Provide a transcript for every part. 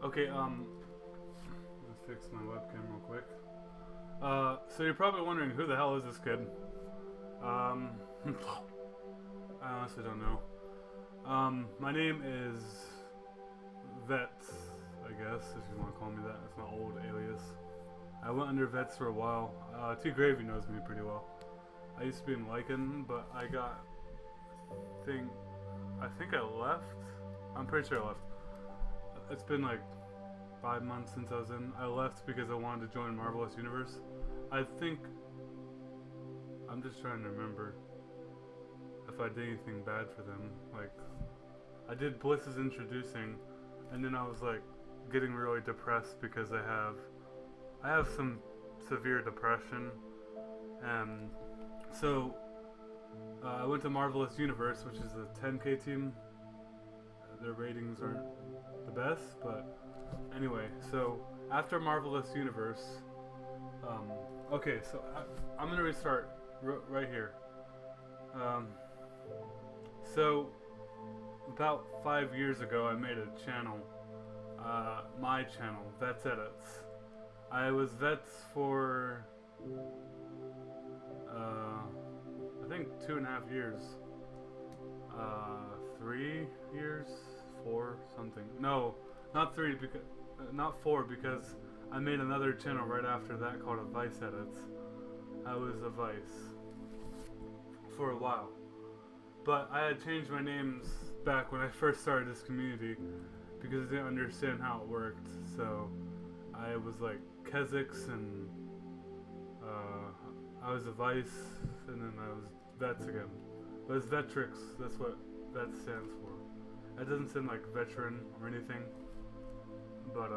Okay, let's fix my webcam real quick. So you're probably wondering who the hell is this kid? I honestly don't know. My name is Vets, I guess, if you want to call me that. That's my old alias. I went under Vets for a while. T Gravy knows me pretty well. I used to be in Lycan, but I got I think I left. I'm pretty sure I left. It's been like 5 months since I was in. I left because I wanted to join Marvelous Universe. I think I'm just trying to remember if I did anything bad for them. Like, I did Bliss's introducing, and then I was like getting really depressed because I have some severe depression, and so I went to Marvelous Universe, which is a 10K team. Their ratings aren't the best, but anyway. So after Marvelous Universe, okay, so I'm gonna restart right here. So about 5 years ago, I made a channel, my channel, Vets Edits. I was Vets for I think 2.5 years. 3 years, 4 something. No, not 3 because not 4 because I made another channel right after that called Vice Edits. I was a Vice for a while, but I had changed my names back when I first started this community because I didn't understand how it worked. So I was like Kezix, and I was a Vice, and then I was Vets again. But it's Vetrix, that's what that stands for. It doesn't sound like veteran or anything. But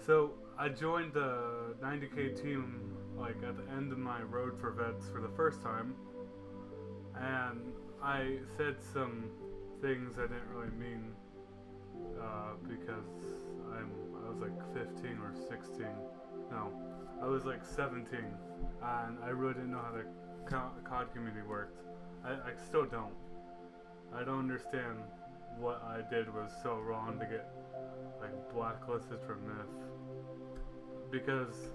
so I joined the 90K team like at the end of my road for Vets for the first time, and I said some things I didn't really mean because I was like 15 or 16. No, I was like 17, and I really didn't know how the COD community worked. I still don't. I don't understand what I did was so wrong to get like blacklisted from Myth. Because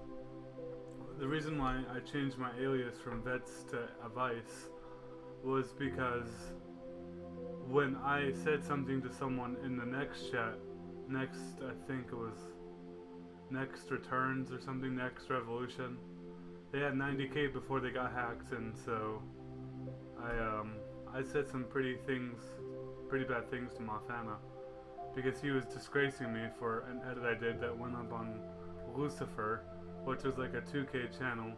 the reason why I changed my alias from Vets to Vice was because when I said something to someone in the next chat, I think it was Next Returns or something, Next Revolution, they had 90K before they got hacked, and so I said some pretty bad things to Mothana because he was disgracing me for an edit I did that went up on Lucifer, which was like a 2K channel,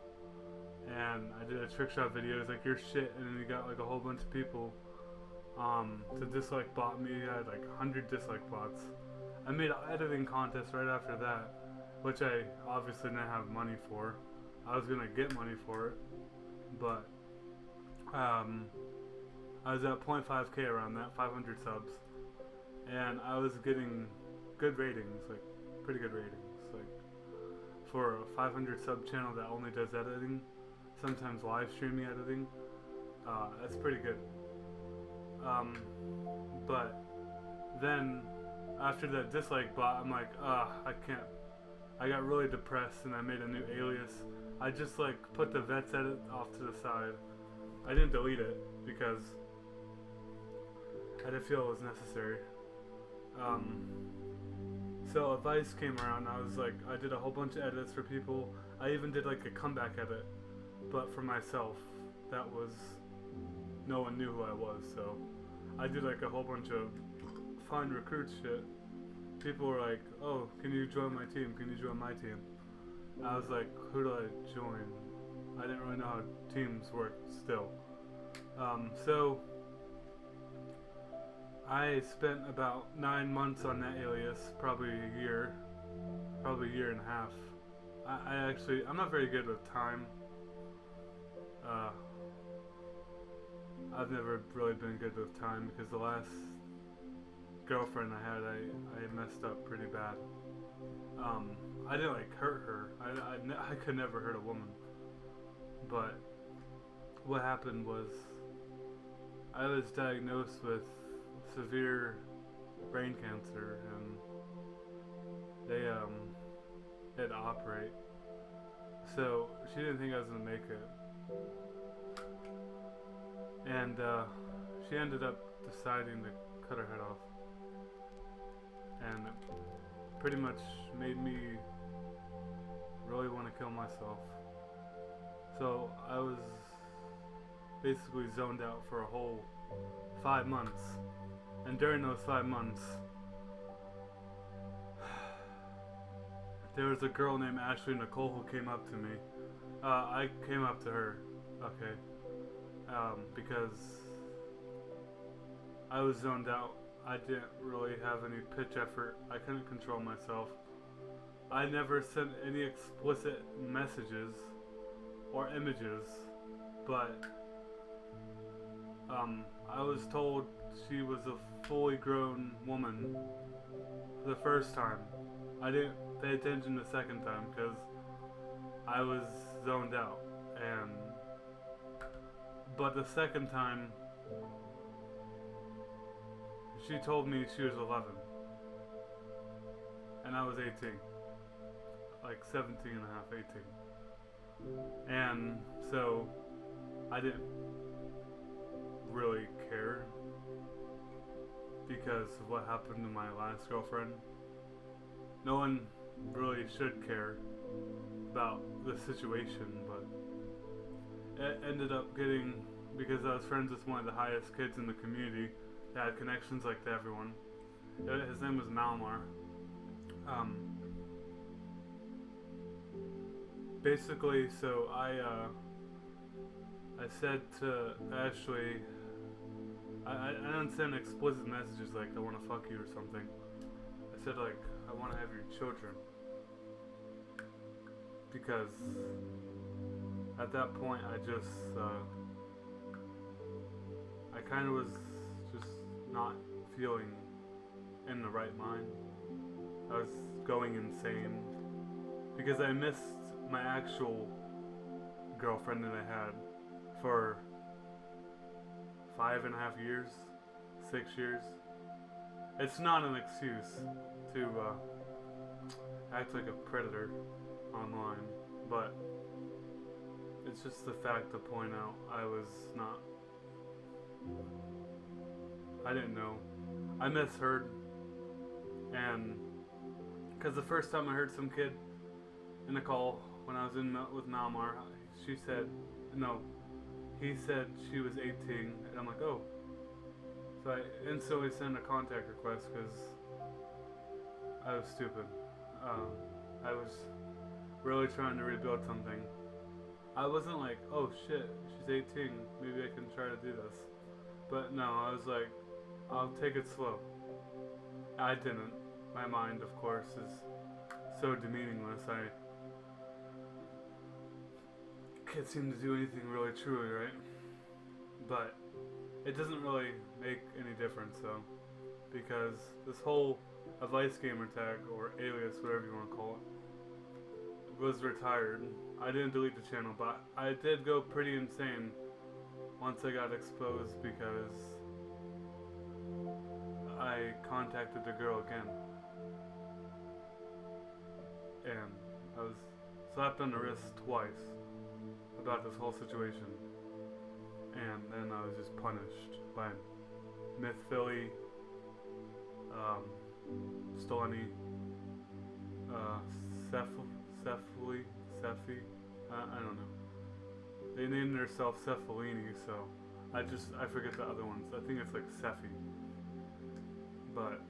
and I did a trick shot video. It was like, you're shit, and then he got like a whole bunch of people to dislike bot me. I had like 100 dislike bots. I made an editing contest right after that, which I obviously didn't have money for. I was gonna get money for it, but I was at 0.5K around that, 500 subs, and I was getting good ratings, like pretty good ratings, like for a 500 sub channel that only does editing, sometimes live streaming editing. That's pretty good. But then after that dislike bot, I'm like, I can't. I got really depressed, and I made a new alias. I just like put the Vets edit off to the side. I didn't delete it because I didn't feel it was necessary. So a Vice came around, and I was like, I did a whole bunch of edits for people. I even did like a comeback edit, but for myself. That was, no one knew who I was, so I did like a whole bunch of fun recruit shit. People were like, oh, can you join my team? Can you join my team? I was like, who do I join? I didn't really know how teams worked still. So I spent about 9 months on that alias, probably a year and a half. I'm not very good with time. I've never really been good with time because the last girlfriend I had, I messed up pretty bad. I didn't like hurt her. I could never hurt a woman. But what happened was I was diagnosed with severe brain cancer, and they had to operate. So she didn't think I was gonna make it, and she ended up deciding to cut her head off, and it pretty much made me really want to kill myself. So I was basically zoned out for a whole 5 months, and during those 5 months, there was a girl named Ashley Nicole who came up to me. I came up to her, okay, because I was zoned out. I didn't really have any pitch effort. I couldn't control myself. I never sent any explicit messages or images, but I was told she was a fully grown woman for the first time. I didn't pay attention the second time because I was zoned out, but the second time she told me she was 11 and I was 18, like 17 and a half, 18, and so I didn't really care because of what happened to my last girlfriend. No one really should care about the situation, but it ended up getting, because I was friends with one of the highest kids in the community that had connections like to everyone. His name was Malmar. Basically, so I said to Ashley, I didn't send explicit messages like I want to fuck you or something. I said like I want to have your children, because at that point I just I kind of was just not feeling in the right mind. I was going insane because I missed my actual girlfriend that I had for 5.5 years, 6 years. It's not an excuse to act like a predator online, but it's just the fact to point out I didn't know. I misheard, and because the first time I heard some kid in a call when I was with Malmar, he said she was 18, and I'm like, oh. So I instantly sent a contact request because I was stupid. I was really trying to rebuild something. I wasn't like, oh shit, she's 18, maybe I can try to do this. But no, I was like, I'll take it slow. I didn't. My mind, of course, is so meaningless. I can't seem to do anything really truly right. But it doesn't really make any difference though, because this whole Vice Gamer tag, or alias, whatever you want to call it, was retired. I didn't delete the channel, but I did go pretty insane once I got exposed because I contacted the girl again. And I was slapped on the wrist twice about this whole situation. And then I was just punished by Myth Philly, Stolani, Sephi, I don't know. They named themselves Cephalini, so I forget the other ones. I think it's like Sephi. But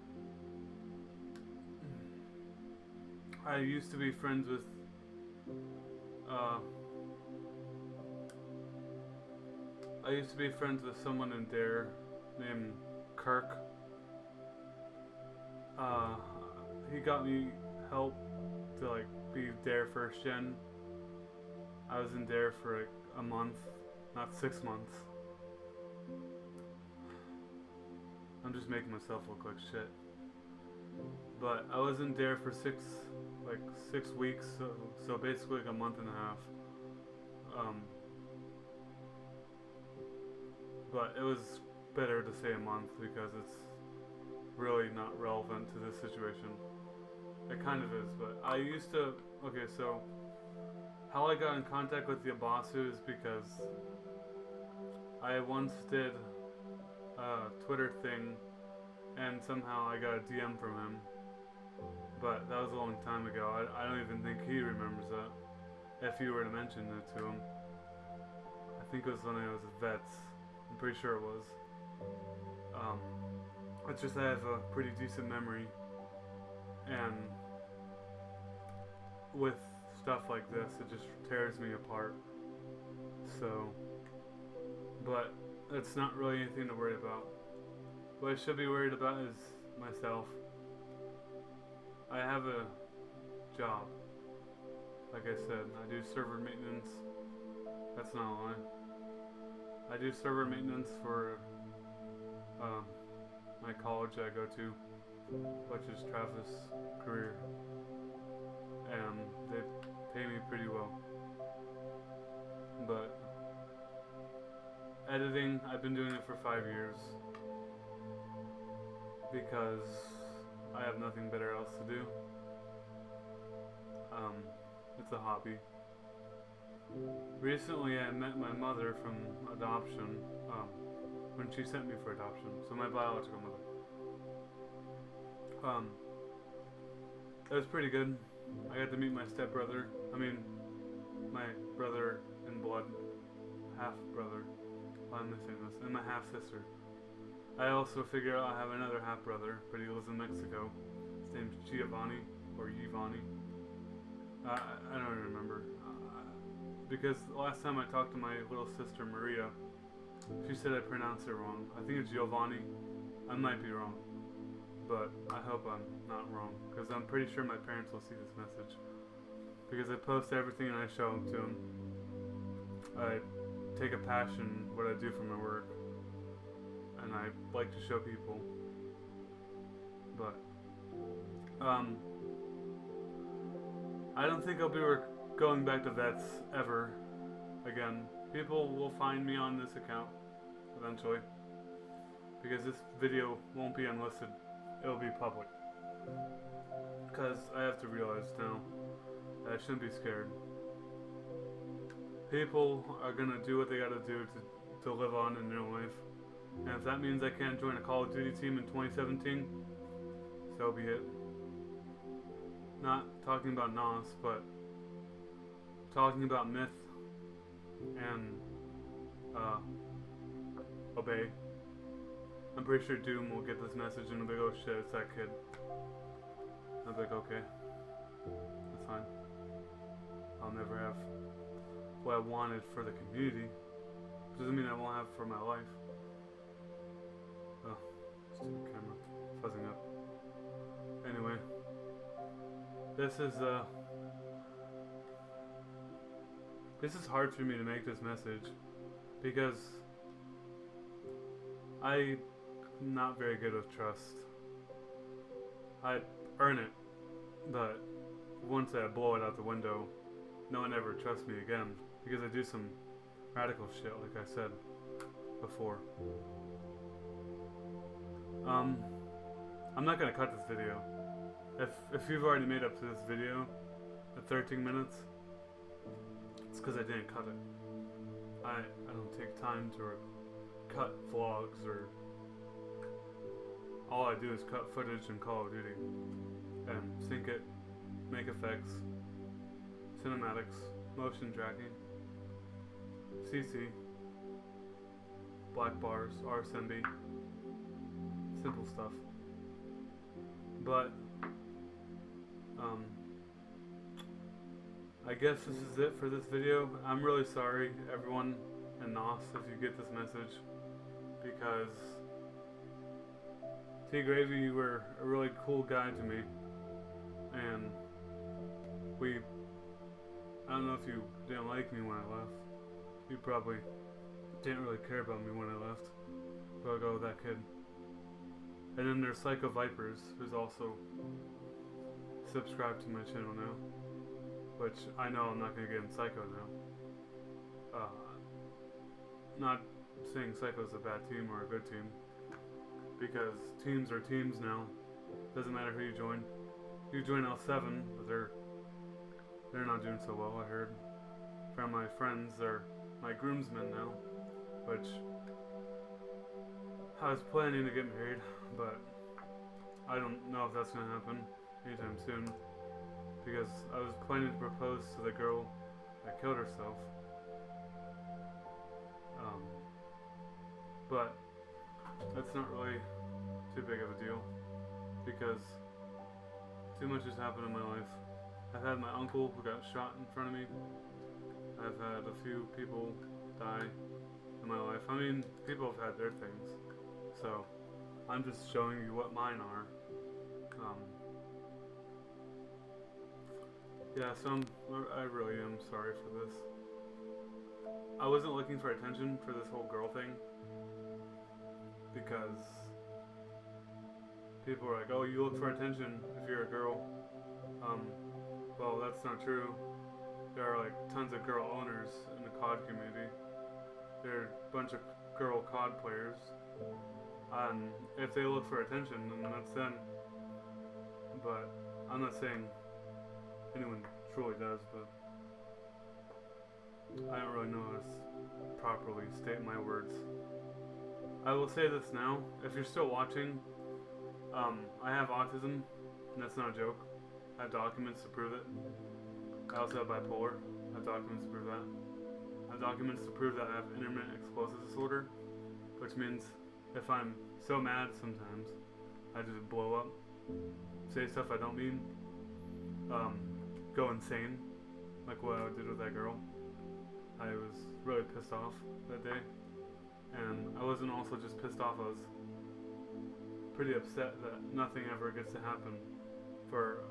I used to be friends with someone in Dare named Kirk. He got me help to like be Dare first gen. I was in Dare for like a month, not 6 months. I'm just making myself look like shit. But I was in Dare for 6 weeks, so basically like a month and a half. But it was better to say a month because it's really not relevant to this situation. It kind of is, but I used to. Okay, so how I got in contact with Yabasu is because I once did a Twitter thing, and somehow I got a DM from him. But that was a long time ago. I don't even think he remembers that. If you were to mention it to him, I think it was when I was at Vets. I'm pretty sure it was. It's just I have a pretty decent memory, and with stuff like this, it just tears me apart. So, but that's not really anything to worry about. What I should be worried about is myself. I have a job. Like I said, I do server maintenance. That's not a lie. I do server maintenance for my college I go to, which is Travis Career, and they pay me pretty well. But editing, I've been doing it for 5 years because I have nothing better else to do. It's a hobby. Recently I met my mother from adoption, when she sent me for adoption, so my biological mother. It was pretty good. I got to meet my stepbrother, my brother in blood, half brother, why am I saying this, and my half sister. I also figure out I have another half brother, but he lives in Mexico. His name's Giovanni, or Yvonne. I don't even remember. Because the last time I talked to my little sister Maria, she said I pronounced it wrong. I think it's Giovanni. I might be wrong, but I hope I'm not wrong, because I'm pretty sure my parents will see this message. Because I post everything and I show them to them. I take a passion what I do for my work, and I like to show people. But I don't think I'll be going back to Vets ever again. People will find me on this account eventually, because this video won't be unlisted, it'll be public. Because I have to realize now that I shouldn't be scared. People are gonna do what they gotta do to live on in their life. And if that means I can't join a Call of Duty team in 2017, so be it. Not talking about NOS, but talking about Myth and Obey. I'm pretty sure Doom will get this message and will be like, oh shit, it's that kid. I'll be like, okay, that's fine. I'll never have what I wanted for the community. Doesn't mean I won't have for my life. Oh, stupid camera, fuzzing up. Anyway, this is hard for me to make this message because I'm not very good with trust. I earn it, but once I blow it out the window, no one ever trusts me again because I do some radical shit, like I said before. I'm not gonna cut this video. If you've already made up to this video at 13 minutes, it's because I didn't cut it. I don't take time to cut vlogs, or all I do is cut footage in Call of Duty and sync it, make effects, cinematics, motion tracking, CC, black bars, RSMB, simple stuff. But I guess this is it for this video. I'm really sorry, everyone in NOS, if you get this message, because T Gravy, you were a really cool guy to me, and I don't know if you didn't like me when I left. You probably didn't really care about me when I left, but I'll go with that kid. And then there's Psycho Vipers, who's also subscribed to my channel now, which I know I'm not going to get in Psycho now. Not saying Psycho's a bad team or a good team, because teams are teams now. Doesn't matter who you join. you join L7, but they're not doing so well. I heard from my friends. They're my groomsmen now, which I was planning to get married, but I don't know if that's gonna happen anytime soon, because I was planning to propose to the girl that killed herself. But that's not really too big of a deal, because too much has happened in my life. I've had my uncle who got shot in front of me. I've had a few people die in my life. I mean, people have had their things, so I'm just showing you what mine are. Yeah, so I really am sorry for this. I wasn't looking for attention for this whole girl thing, because people are like, oh, you look for attention if you're a girl. Well, that's not true. There are like tons of girl owners in the COD community. There are a bunch of girl COD players. If they look for attention, then that's them. But I'm not saying anyone truly does, but I don't really know how to properly state my words. I will say this now, if you're still watching, I have autism, and that's not a joke. I have documents to prove it. I also have bipolar. I have documents to prove that. I have documents to prove that I have intermittent explosive disorder, which means if I'm so mad sometimes, I just blow up, say stuff I don't mean, go insane, like what I did with that girl. I was really pissed off that day, and I wasn't also just pissed off, I was pretty upset that nothing ever gets to happen for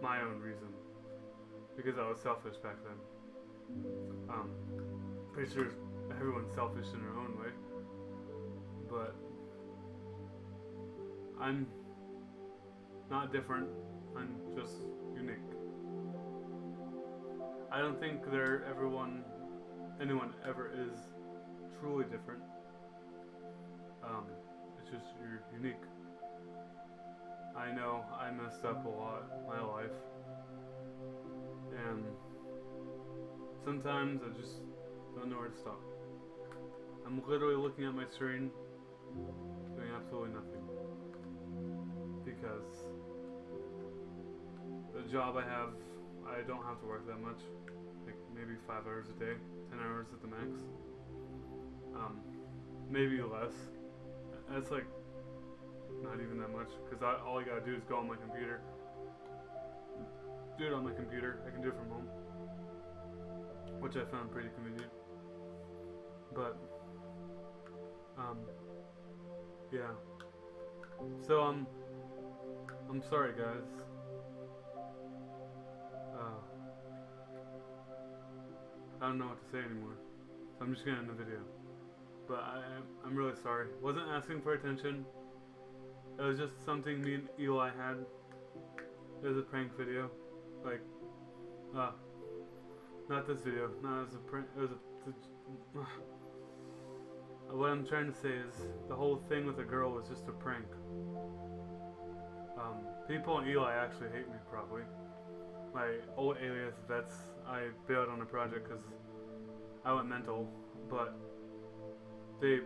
my own reason, because I was selfish back then. Pretty sure everyone's selfish in their own way, but I'm not different, I'm just unique. I don't think anyone ever is truly different. It's just you're unique. I know I messed up a lot in my life, and sometimes I just don't know where to stop. I'm literally looking at my screen, doing absolutely nothing, because the job I have, I don't have to work that much, like maybe 5 hours a day, 10 hours at the max, maybe less. That's like not even that much, because all I gotta do is go on my computer, do it on my computer. I can do it from home, which I found pretty convenient. But yeah, so I'm sorry guys. I don't know what to say anymore, so I'm just gonna end the video. But I'm really sorry. Wasn't asking for attention. It was just something me and Eli had. It was a prank video. Like, not this video. No, it was a prank. It was what I'm trying to say is, the whole thing with the girl was just a prank. People in Eli actually hate me, probably. My old alias, Vets, I bailed on a project because I went mental, but they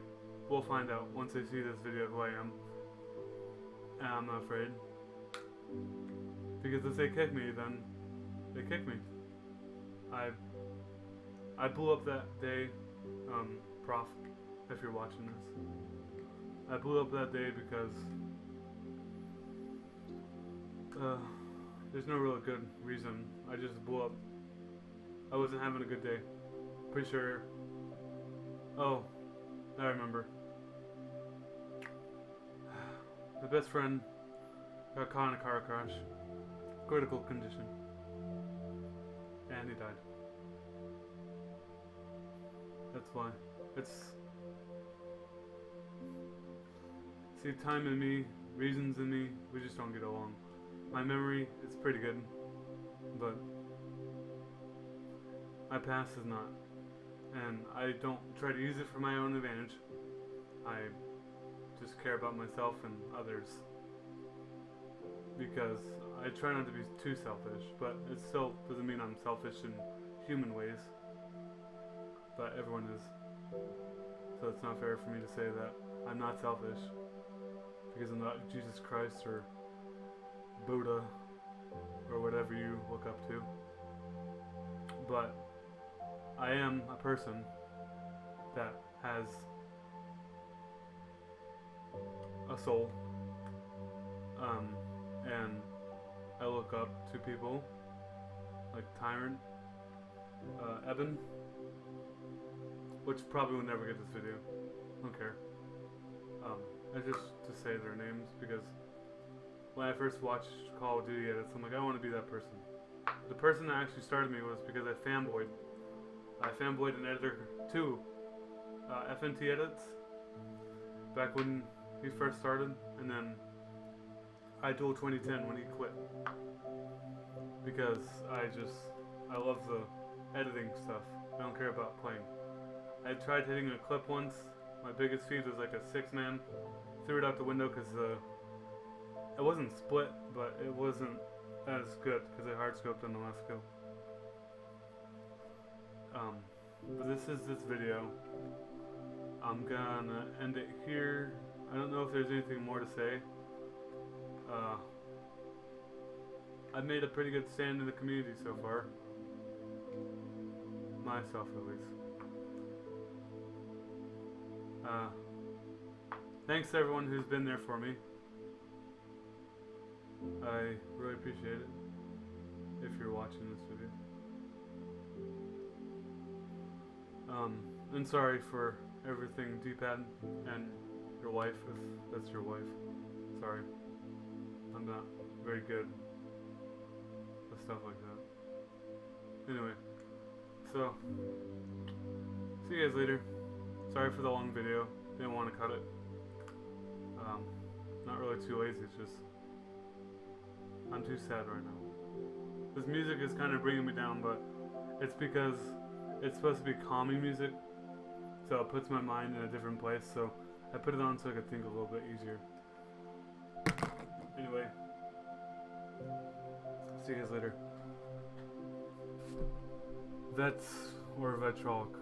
will find out once they see this video who I am. And I'm not afraid. Because if they kick me, then they kick me. I blew up that day, Prof, if you're watching this. I blew up that day because there's no real good reason. I just blew up. I wasn't having a good day. Pretty sure. Oh, I remember. My best friend got caught in a car crash. Critical condition. And he died. That's why. See, time in me, reasons in me, we just don't get along. My memory is pretty good, but my past is not. And I don't try to use it for my own advantage. I just care about myself and others, because I try not to be too selfish, but it still doesn't mean I'm selfish in human ways. But everyone is. So it's not fair for me to say that I'm not selfish because I'm not Jesus Christ or Buddha or whatever you look up to. But I am a person that has a soul, and I look up to people like Tyrant, Eben, which probably will never get this video. Don't care. I just to say their names because when I first watched Call of Duty edits, I'm like, I want to be that person. The person that actually started me was because I fanboyed. I fanboyed an editor too, FNT Edits, back when he first started, and then iDuel 2010 when he quit. Because I love the editing stuff. I don't care about playing. I tried hitting a clip once. My biggest feed was like a 6-man. Threw it out the window because it wasn't split, but it wasn't as good because I hard scoped on the last kill. But this is this video. I'm gonna end it here. I don't know if there's anything more to say. I've made a pretty good stand in the community so far. Myself, at least. Thanks to everyone who's been there for me. I really appreciate it if you're watching this video. And sorry for everything, D-Pad, and your wife, if that's your wife. Sorry. I'm not very good with stuff like that. Anyway, so, see you guys later. Sorry for the long video. Didn't want to cut it. Not really too lazy, it's just I'm too sad right now. This music is kind of bringing me down, but it's because it's supposed to be calming music, so it puts my mind in a different place, so I put it on so I could think a little bit easier. Anyway, see you guys later. Vets or Vetrolk.